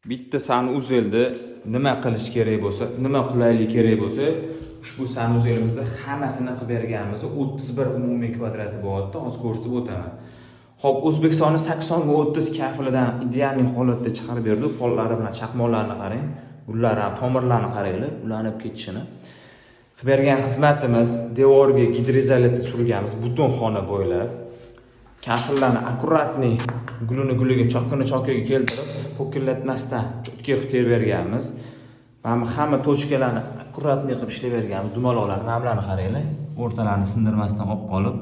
bitta sanuzelda nima qilish kerak bo'lsa, nima qulaylik kerak bo'lsa, ushbu sanuzelimizda hammasini qilib berganmiz. 31 umumiy kvadrati bo'lyapti. Hozir ko'rsatib o'taman. Xo'p, O'zbekistonning 80 ga 30 kafilidan ideal holatda chiqarib berdi. Pollari bilan chaqmoqlarni qarang, gullar ham tomirlarni qaranglar, ulanib ketishini. Qilib bergan xizmatimiz devorga gidroizolyatsiya surganmiz butun xona bo'ylab. Kafillarni akkuratni guliga chokiga keltirib, po'killatmasdan cho'tki qilib terib berganmiz. Mana hamma tochkalarni akkuratni qilib ishlab berganmiz. Dumaloqlarni, namlarni qaranglar, o'rtalarini sindirmasdan olib qolib.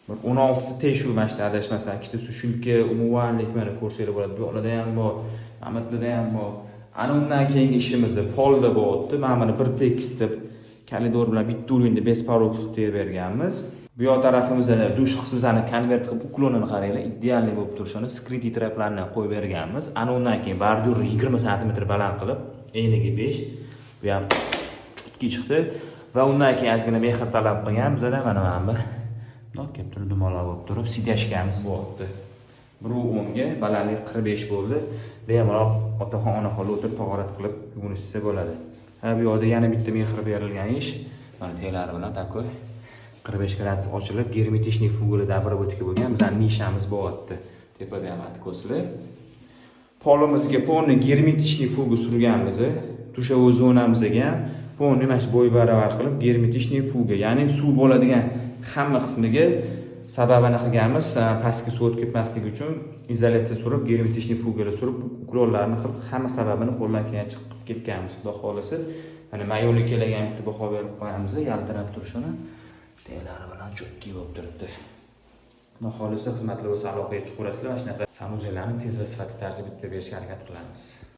Bir 16 ta teshuv mashta adashmasam, ikkita sushunka, umumanlik mana ko'rsanglar bo'ladi. Bu yoqda ham bor, amatlarda ham bor. Ana undan keyingi ishimiz polda bo'lyapti. Mana buni bir tekisdib kalidor bilan bitta urinda besparov qilib terib berganmiz. Bu yoq tarafimizda dush qismini konvert qilib uklonini qaranglar, ideal bo'lib turishini skriti traplarni qo'yib berganmiz. Ana undan keyin bordyur 20 sm baland qilib, eniga 5, bu ham chutki chiqdi va undan keyin ozgina mehr talab qilganmiz. Mana bu bundoq kelib turib dumaloq bo'lib turib, sityashkamiz bo'lyapti. 1.10 ga balandlik 45 bo'ldi. Bemalol otaxon onaxon o'tirib tog'orat qilib yuvinishsa bo'ladi. Ha, bu yoqda yana bitta mehr berilgan ish. Mana teglari bilan takoy 45 gradus ochilib, germetичный fuguli dabrobotka bo'lgan. Bizning nishamiz bo'lyapti. Tepada ham atko'slar. Polimizga polni germetичный fugu surganmiz. Tushovoy zonamizga polni mana shu bo'y baravar qilib germetичный fuga, ya'ni suv bo'ladigan hamma qismiga sababini qilganmiz, pastga suv o'tib ketmasligi uchun izolyatsiya surib, germetичный fugalar surib, uklonlarni qilib, hamma sababini qo'ldan kelgancha qilib ketganmiz. Xudo xolasa, mana mayonli kelagan bitta baho berib qo'yamiz, yaltirab turishini. Teglari bilan cho'tki bo'lib turibdi. Xudo xolasa xizmatlar bo'lsa aloqaga chiqaverasizlar va shunaqa sanuzellarni tez va sifatli tarzda bitta berishga harakat qilamiz.